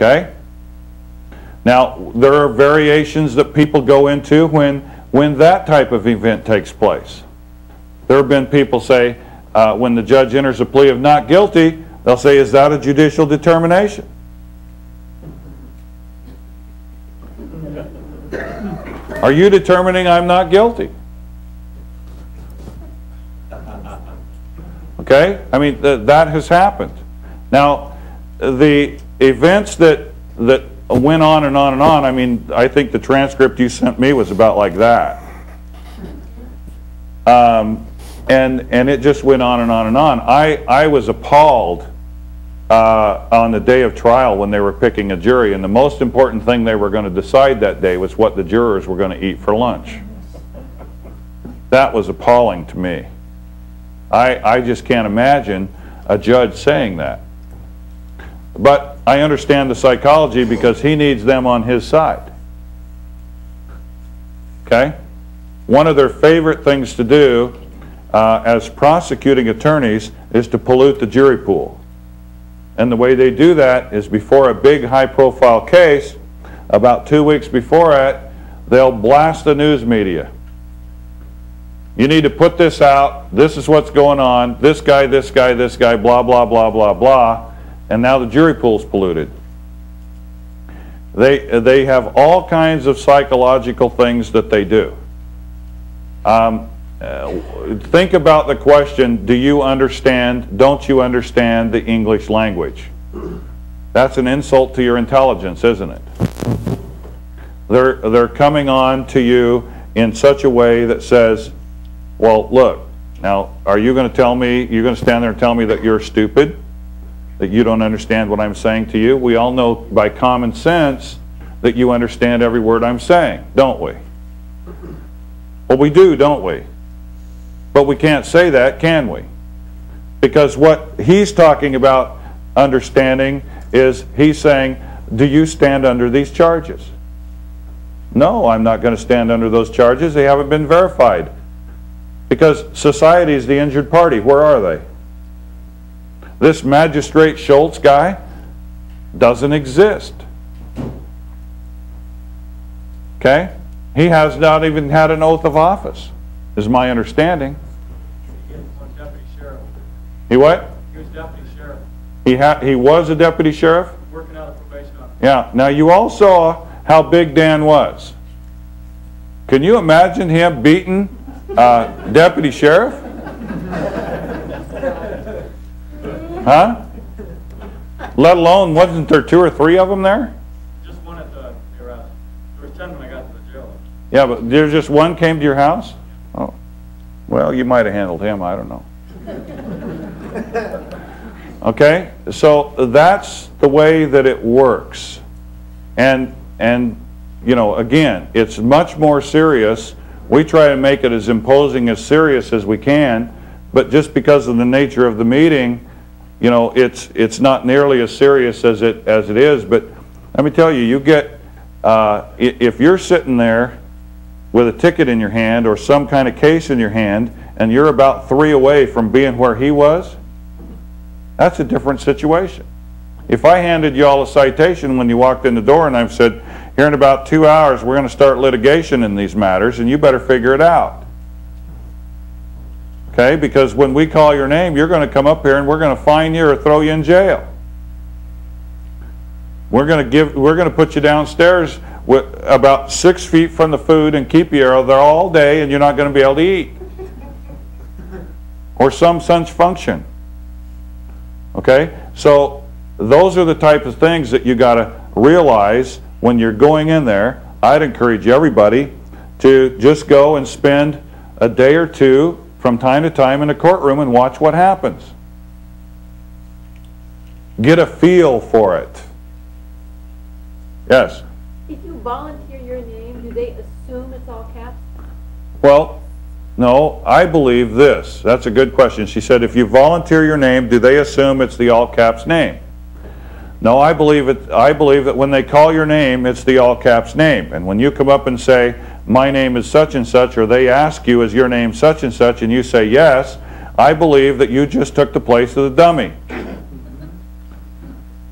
Okay? Now, there are variations that people go into when that type of event takes place. There have been people say, when the judge enters a plea of not guilty, they'll say, is that a judicial determination? Are you determining I'm not guilty? Okay? I mean, that has happened. Now, the events that went on and on and on, I mean, I think the transcript you sent me was about like that. And it just went on and on and on. I was appalled on the day of trial when they were picking a jury, and the most important thing they were going to decide that day was what the jurors were going to eat for lunch. That was appalling to me. I just can't imagine a judge saying that. But I understand the psychology because he needs them on his side. Okay? One of their favorite things to do as prosecuting attorneys is to pollute the jury pool. And the way they do that is before a big high-profile case, about 2 weeks before it, they'll blast the news media. You need to put this out. This is what's going on. This guy, this guy, this guy, blah, blah, blah, blah, blah. And now the jury pool's polluted. They have all kinds of psychological things that they do. Think about the question, do you understand, don't you understand the English language? That's an insult to your intelligence, isn't it? They're coming on to you in such a way that says, well, look, now, are you going to tell me, you're going to stand there and tell me that you're stupid? That you don't understand what I'm saying to you? We all know by common sense that you understand every word I'm saying, don't we? Well, we do, don't we? But we can't say that, can we? Because what he's talking about understanding is he's saying, do you stand under these charges? No, I'm not going to stand under those charges. They haven't been verified. Because society is the injured party. Where are they? This Magistrate Schultz guy doesn't exist. Okay? He has not even had an oath of office, is my understanding. He was deputy sheriff. He what? He was deputy sheriff. He was a deputy sheriff? Working out a probation officer. Yeah. Now you all saw how big Dan was. Can you imagine him beating deputy sheriff? Huh? Let alone, wasn't there 2 or 3 of them there? Just one at the arrest. There was 10 when I got to the jail. Yeah, but there's just one came to your house? Oh. Well, you might have handled him, I don't know. Okay? So that's the way that it works. And you know, again, it's much more serious. We try to make it as imposing, as serious as we can, but just because of the nature of the meeting, you know, it's not nearly as serious as it is. But let me tell you, you get if you're sitting there with a ticket in your hand or some kind of case in your hand, and you're about 3 away from being where he was, that's a different situation. If I handed you all a citation when you walked in the door and I've said, here in about 2 hours we're going to start litigation in these matters and you better figure it out. Okay, because when we call your name, you're going to come up here and we're going to fine you or throw you in jail. We're going to put you downstairs with about 6 feet from the food and keep you there all day, and you're not going to be able to eat. Or some such function. Okay? So those are the type of things that you got to realize when you're going in there. I'd encourage everybody to just go and spend a day or two from time to time in a courtroom and watch what happens. Get a feel for it. Yes? If you volunteer your name, do they assume it's all caps? Well, no, I believe this. That's a good question. She said, if you volunteer your name, do they assume it's the all caps name? No, I believe that when they call your name, it's the all caps name. And when you come up and say, my name is such and such, or they ask you, is your name such and such, and you say yes, I believe that you just took the place of the dummy.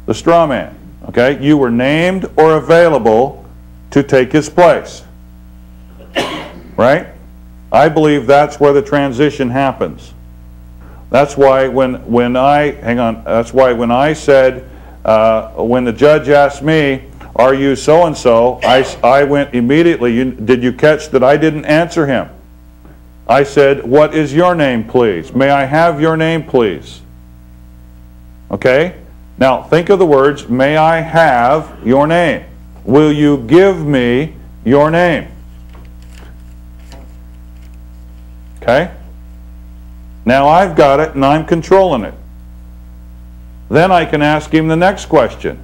The straw man. Okay? You were named or available to take his place. Right? I believe that's where the transition happens. That's why when I said, when the judge asked me, are you so-and-so, I went immediately, did you catch that I didn't answer him? I said, what is your name, please? May I have your name, please? Okay? Now, think of the words, may I have your name? Will you give me your name? Okay? Now I've got it and I'm controlling it. Then I can ask him the next question.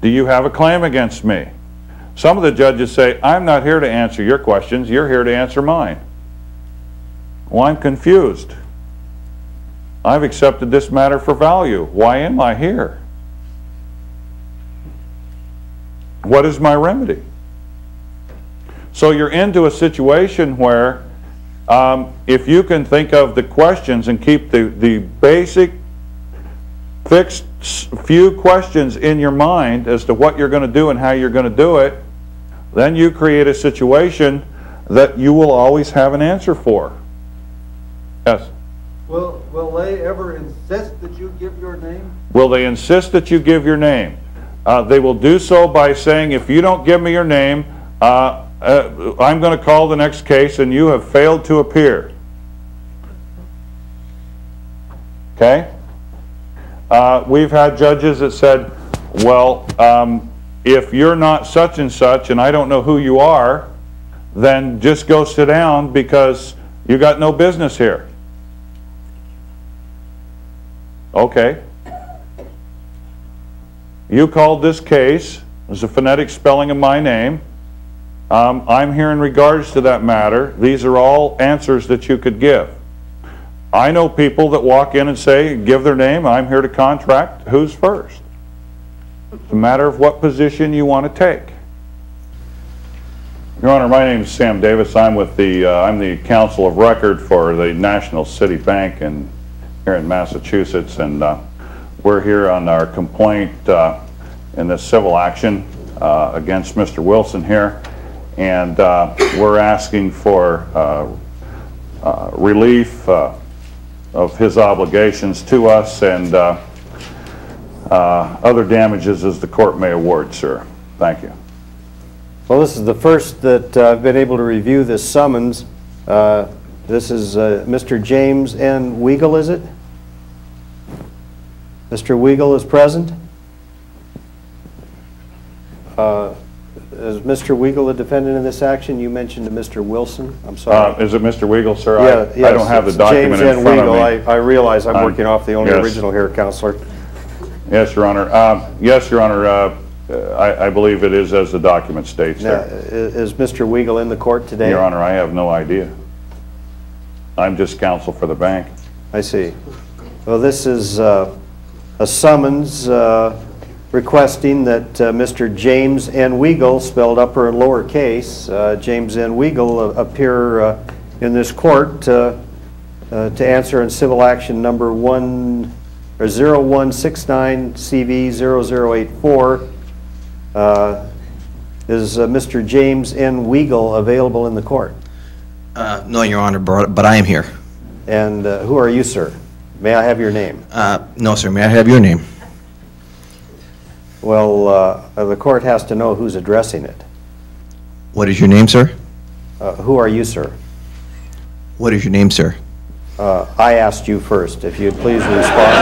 Do you have a claim against me? Some of the judges say, I'm not here to answer your questions, you're here to answer mine. Well, I'm confused. I've accepted this matter for value. Why am I here? What is my remedy? So you're into a situation where if you can think of the questions and keep the basic fixed few questions in your mind as to what you're going to do and how you're going to do it, then you create a situation that you will always have an answer for. Yes? Will they ever insist that you give your name? Will they insist that you give your name? They will do so by saying, if you don't give me your name, I'm going to call the next case and you have failed to appear. Okay? We've had judges that said, well, if you're not such and such and I don't know who you are, then just go sit down because you got no business here. Okay. You called this case. There's a phonetic spelling of my name. I'm here in regards to that matter. These are all answers that you could give. I know people that walk in and say, give their name, I'm here to contract. Who's first? It's a matter of what position you want to take. Your Honor, my name is Sam Davis. I'm with I'm the counsel of record for the National City Bank here in Massachusetts, and we're here on our complaint in this civil action against Mr. Wilson here, and we're asking for relief of his obligations to us and other damages as the court may award, sir. Thank you. Well, this is the first that I've been able to review this summons. This is Mr. James N. Weigel, is it? Mr. Weigel is present. Is Mr. Weigel a defendant in this action? You mentioned to Mr. Wilson. I'm sorry. Is it Mr. Weigel, sir? Yeah, yes, I don't have the document James in front N. Weigel. of me. I realize I'm working off the only yes. original here, Counselor. Yes, Your Honor. Yes, Your Honor. I believe it is as the document states Now, there. is Mr. Weigel in the court today? Your Honor, I have no idea. I'm just counsel for the bank. I see. Well, this is a summons requesting that Mr. James N. Weigel, spelled upper and lower case, James N. Weigel, appear in this court to answer in civil action number 0169 CV 0084. Is Mr. James N. Weigel available in the court? No, Your Honor, but I am here. And who are you, sir? May I have your name? No, sir. May I have your name? Well, the court has to know who's addressing it. What is your name, sir? Who are you, sir? What is your name, sir? I asked you first. If you'd please respond.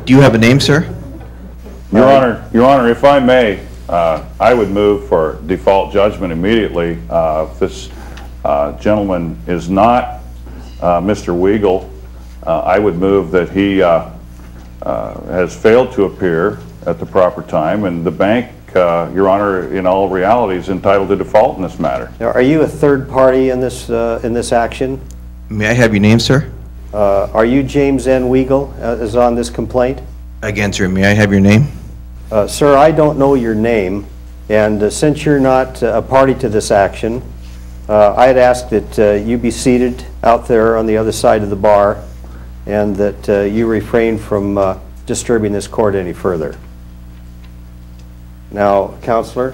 Do you have a name, sir? Your Honor, if I may, I would move for default judgment immediately. If this gentleman is not Mr. Weigel, I would move that he has failed to appear at the proper time, and the bank, Your Honor, in all reality, is entitled to default in this matter. Now, are you a third party in this action? May I have your name, sir? Are you James N. Weigel, is on this complaint? Again, sir, may I have your name? Sir, I don't know your name, and since you're not a party to this action, I'd ask that you be seated out there on the other side of the bar, and that you refrain from disturbing this court any further. Now, Counselor,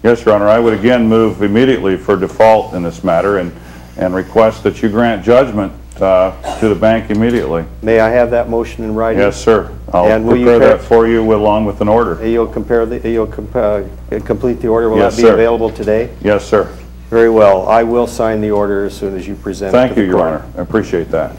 Yes, Your Honor, I would again move immediately for default in this matter and request that you grant judgment to the bank immediately. may I have that motion in writing? Yes, sir. I'll And will you prepare that for you along with an order. You'll complete the order. Will Yes, that be sir. available today? Yes, sir. Very well. I will sign the order as soon as you present it to Thank the you, Your court. Honor. I appreciate that.